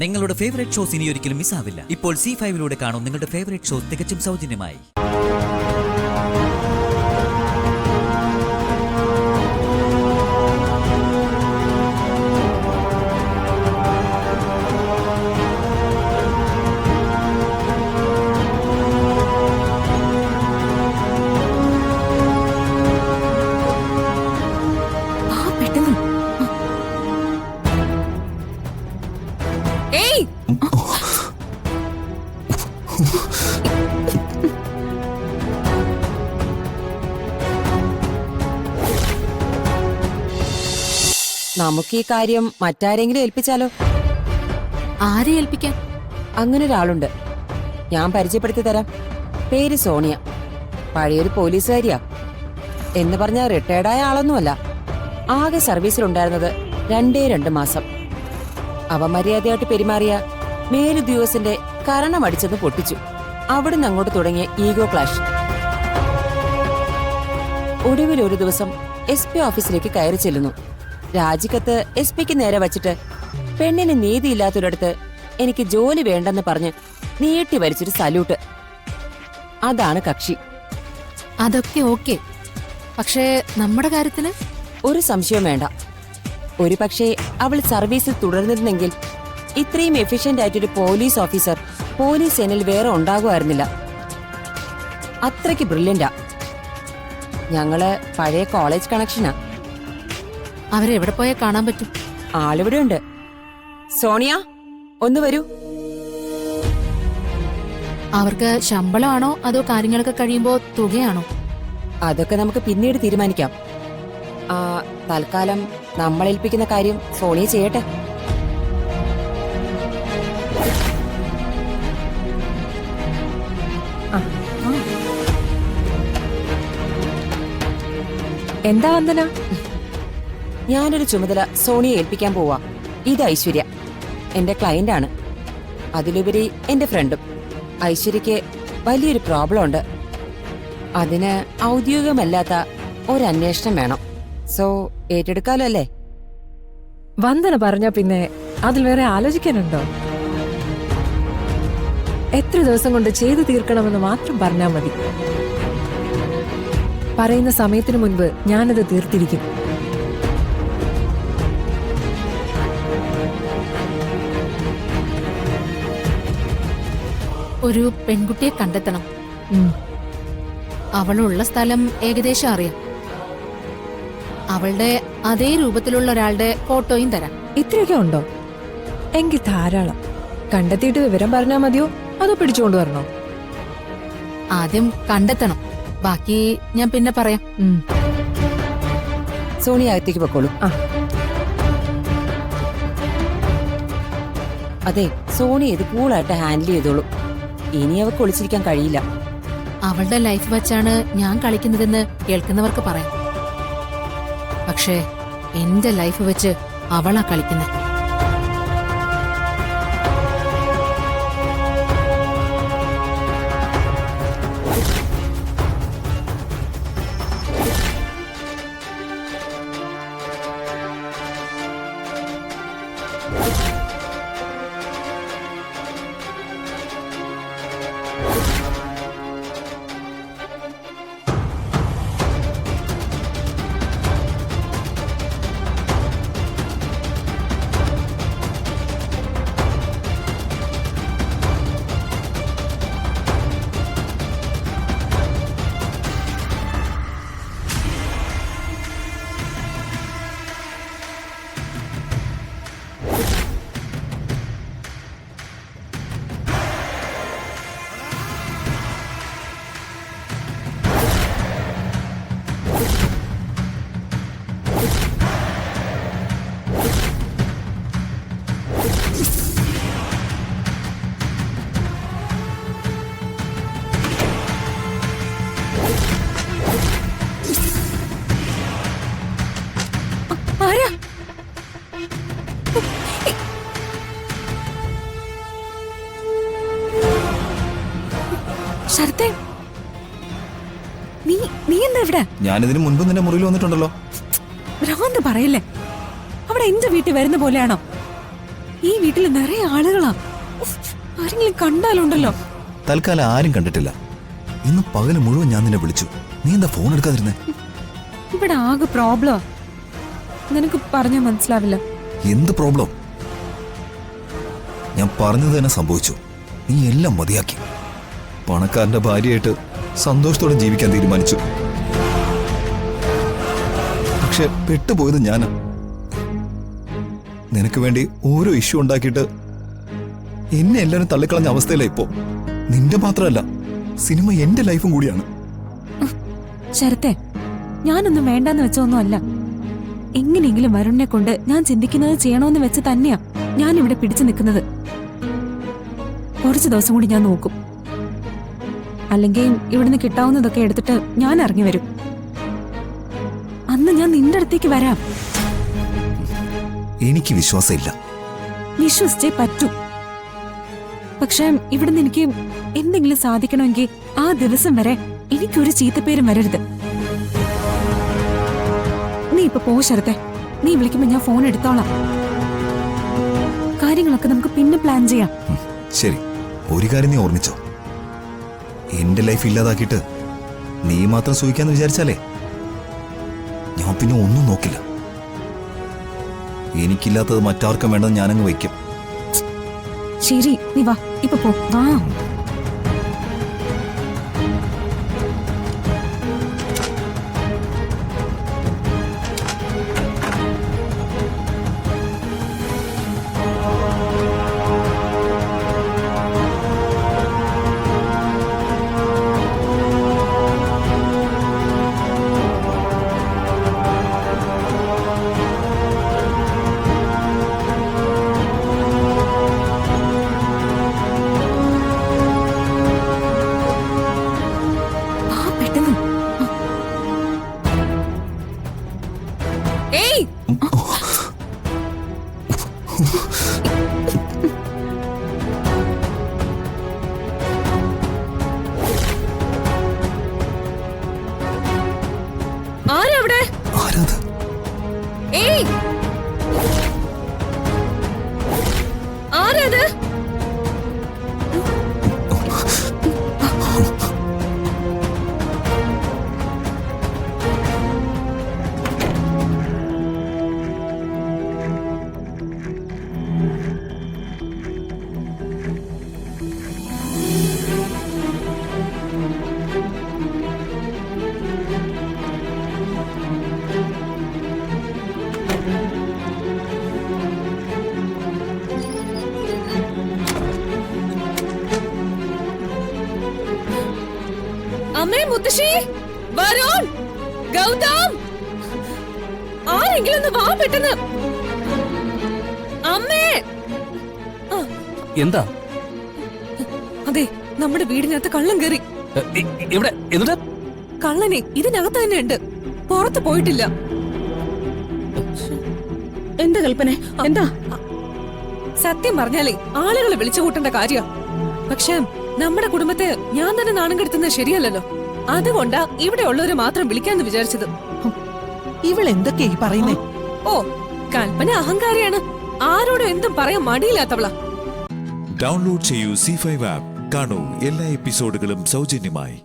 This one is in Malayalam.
നിങ്ങളുടെ ഫേവറേറ്റ് ഷോസ് ഇനി ഒരിക്കലും മിസ്സാവില്ല. ഇപ്പോൾ C5 കാണും നിങ്ങളുടെ ഫേവറേറ്റ് ഷോസ് തികച്ചും സൗജന്യമായി. നമുക്ക് ഈ കാര്യം മറ്റാരെങ്കിലും ഏൽപ്പിച്ചാലോ? ആരെ ഏൽപ്പിക്കാൻ? അങ്ങനെ ഒരാളുണ്ട്, ഞാൻ പരിചയപ്പെടുത്തി തരാം. പേര് സോണിയ, പഴയൊരു പോലീസുകാരിയാ. എന്ന് പറഞ്ഞാൽ റിട്ടയർഡായ ആളൊന്നുമല്ല. ആകെ സർവീസിലുണ്ടായിരുന്നത് 2 മാസം. അവമര്യാദയായിട്ട് പെരുമാറിയ മേലുദ്യോഗസ്ഥന്റെ കരണമടിച്ചെന്ന് പൊട്ടിച്ചു. അവിടുന്ന് അങ്ങോട്ട് തുടങ്ങിയ ഈഗോ ക്ലാഷ്. ഒടുവിൽ ഒരു ദിവസം SP ഓഫീസിലേക്ക് കയറി ചെല്ലുന്നു. രാജിക്കത്ത് SP നേരെ വച്ചിട്ട് പെണ്ണിന് നീതിയില്ലാത്തൊരിടത്ത് എനിക്ക് ജോലി വേണ്ടെന്ന് പറഞ്ഞ് നീട്ടി വലിച്ചൊരു സല്യൂട്ട്. അതാണ് കക്ഷി. അതൊക്കെ ഓക്കെ, പക്ഷേ നമ്മുടെ കാര്യത്തില് ഒരു സംശയവും വേണ്ട. ഒരു പക്ഷേ അവൾ സർവീസിൽ തുടർന്നിരുന്നെങ്കിൽ ഇത്രയും എഫിഷ്യന്റ് ആയിട്ടൊരു പോലീസ് ഓഫീസർ പോലീസ് സേനയിൽ വേറെ ഉണ്ടാകുമായിരുന്നില്ല. അത്രയ്ക്ക് ബ്രില്യന്റാ. ഞങ്ങള് പഴയ കോളേജ് കണക്ഷനാ. അവരെവിടെ പോയാൽ കാണാൻ പറ്റും? ആളിവിടെ ഉണ്ട്. സോണിയ, ഒന്ന് വരൂ. അവർക്ക് ശമ്പളമാണോ അതോ കാര്യങ്ങളൊക്കെ കഴിയുമ്പോ തുകയാണോ? അതൊക്കെ നമുക്ക് പിന്നീട് തീരുമാനിക്കാം. തൽക്കാലം നമ്മൾ ഏൽപ്പിക്കുന്ന കാര്യം സോണിയ ചെയ്യട്ടെ. എന്താ വന്ദന? ഞാനൊരു ചുമതല സോണിയെ ഏൽപ്പിക്കാൻ പോവാ. ഇത് ഐശ്വര്യ, എന്റെ ക്ലയന്റ് ആണ്. അതിലുപരി എന്റെ ഫ്രണ്ടും. ഐശ്വര്യക്ക് വലിയൊരു പ്രോബ്ലം ഉണ്ട്. അതിന് ഔദ്യോഗികമല്ലാത്ത ഒരു അന്വേഷണം വേണം. സോ ഏറ്റെടുക്കാലോ അല്ലേ? വന്ദന പറഞ്ഞ പിന്നെ അതിൽ വേറെ ആലോചിക്കാനുണ്ടോ? എത്ര ദിവസം കൊണ്ട് ചെയ്തു തീർക്കണമെന്ന് മാത്രം പറഞ്ഞാൽ മതി. പറയുന്ന സമയത്തിന് മുൻപ് ഞാനത് തീർത്തിരിക്കും. ഒരു പെൺകുട്ടിയെ കണ്ടെത്തണം. അവളുള്ള സ്ഥലം ഏകദേശം അറിയാം. അവളുടെ അതേ രൂപത്തിലുള്ള ഒരാളുടെ ഫോട്ടോയും തരാം. ഇത്രയൊക്കെ ഉണ്ടോ? എങ്കിൽ ധാരാളം. കണ്ടെത്തിയിട്ട് വിവരം പറഞ്ഞാൽ മതിയോ അതോ പിടിച്ചുകൊണ്ട് വരണോ? ആദ്യം കണ്ടെത്തണം, ബാക്കി ഞാൻ പിന്നെ പറയാം. സോണിയ അകത്തേക്ക് പൊക്കോളൂ. അതെ, സോണിയ ഇത് കൂളായിട്ട് ഹാൻഡിൽ ചെയ്തോളൂ. ഇനി അവൾക്ക് ഒളിച്ചിരിക്കാൻ കഴിയില്ല. അവളുടെ ലൈഫ് വെച്ചാണ് ഞാൻ കളിക്കുന്നതെന്ന് കേൾക്കുന്നവർക്ക് പറയാം. പക്ഷേ എന്റെ ലൈഫ് വെച്ച് അവളാ കളിക്കുന്നത്. ശരത്തേ, നീ എന്താ ഇവിടെ? ഞാനിതിനു മുൻപ് നിന്റെ മുറിയിൽ വന്നിട്ടുണ്ടല്ലോ. ഭ്രാന്ത് പറയല്ലേ. അവിടെ എന്റെ വീട്ടിൽ വരുന്ന പോലെയാണോ? ഈ വീട്ടിൽ നിറയെ ആളുകളാ. ഉഫ്, ആരെങ്കിലും കണ്ടാലുണ്ടല്ലോ. തൽക്കാലം ആരും കണ്ടിട്ടില്ല. ഇന്ന് പകല് മുഴുവൻ ഞാൻ നിന്നെ വിളിച്ചു. നീ എന്താ ഫോൺ എടുക്കാതിരുന്നേ? ഇവിടെ ആകെ പ്രോബ്ലം. നിനക്ക് പറഞ്ഞാ മനസ്സിലാവില്ല. എന്ത് പ്രോബ്ലം? ഞാൻ പറഞ്ഞത് തന്നെ സംഭവിച്ചു. നീ എല്ലാം മതിയാക്കി. പണക്കാരന്റെ ഭാര്യയായിട്ട് സന്തോഷത്തോടെ ജീവിക്കാൻ തീരുമാനിച്ചു. പക്ഷെ പെട്ടുപോയത് ഞാനാ. നിനക്ക് വേണ്ടി ഓരോ ഇഷ്യൂ ഉണ്ടാക്കിയിട്ട് എന്നെ എല്ലാവരും തള്ളിക്കളഞ്ഞ അവസ്ഥയിലാ ഇപ്പോ. നിന്റെ മാത്രമല്ല, സിനിമ എന്റെ ലൈഫും കൂടിയാണ്. ശരത്തെ, ഞാനൊന്നും വേണ്ടെന്ന് വെച്ചൊന്നും അല്ല. എങ്ങനെയെങ്കിലും വരുണിനെ കൊണ്ട് ഞാൻ ചിന്തിക്കുന്നത് ചെയ്യണമെന്ന് വെച്ച് തന്നെയാ ഞാൻ ഇവിടെ പിടിച്ചു നിൽക്കുന്നത്. കുറച്ചു ദിവസം കൂടി ഞാൻ നോക്കും. അല്ലെങ്കിൽ ഇവിടുന്ന് കിട്ടാവുന്നതൊക്കെ എടുത്തിട്ട് ഞാൻ ഇറങ്ങി വരും. അന്ന് ഞാൻ നിന്റെ അടുത്തേക്ക് വരാം. എനിക്ക് വിശ്വാസമില്ല. വിശ്വസിച്ചേ പറ്റൂ. പക്ഷെ ഇവിടുന്ന് എനിക്ക് എന്തെങ്കിലും സാധിക്കണമെങ്കിൽ ആ ദിവസം വരെ എനിക്കൊരു ചീത്തപ്പേരും വരരുത്. നീ ഇപ്പൊ പോ ശരത്തെ. നീ വിളിക്കുമ്പോ ഞാൻ ഫോൺ എടുത്തോളാം. കാര്യങ്ങളൊക്കെ നമുക്ക് പിന്നെ പ്ലാൻ ചെയ്യാം. ശരി, ഒരു കാര്യം നീ ഓർമ്മിച്ചോ. എന്റെ ലൈഫ് ഇല്ലാതാക്കിയിട്ട് നീ മാത്രം സൂഹിക്കാന്ന് വിചാരിച്ചാലേ ഞാൻ പിന്നെ ഒന്നും നോക്കില്ല. എനിക്കില്ലാത്തത് മറ്റാർക്കും വേണ്ടെന്ന് ഞാനങ്ങ് വയ്ക്കും. ശരി, നീ വാ, ഇപ്പൊ പോ. വാ. അമ്മേ, മുത്തശ്ശി, വരുൺ, ഗൗതം, ആരെങ്കിലും ഒന്ന് വാ പെട്ടെന്ന്. അമ്മേ. എന്താ? അതെ, നമ്മുടെ വീടിനകത്ത് കള്ളൻ കയറി. എവിടെ? എന്നിട്ട്? കള്ളനെ ഇതിനകത്ത് തന്നെ ഉണ്ട്, പുറത്ത് പോയിട്ടില്ല. എന്താ കൽപ്പന? എന്താ? സത്യം പറഞ്ഞാലേ ആളുകളെ വിളിച്ചു കൂട്ടേണ്ട കാര്യം. പക്ഷെ നമ്മുടെ കുടുംബത്തെ ഞാൻ തന്നെ നാണം കെടുത്തുന്നത് ശരിയല്ലല്ലോ. അതുകൊണ്ടാ ഇവിടെ ഉള്ളവരെ മാത്രം വിളിക്കാന്ന് വിചാരിച്ചത്. ഇവൾ എന്തൊക്കെയാ പറയുന്നേ? ഓ, കൽപ്പന അഹങ്കാരിയാണ്. ആരോടും എന്തും പറയാൻ മടിയില്ലാത്തവളാ. ഡൗൺലോഡ് ചെയ്യൂ C5 ആപ്പ്. കാണൂ എല്ലാ എപ്പിസോഡുകളും സൗജന്യമായി.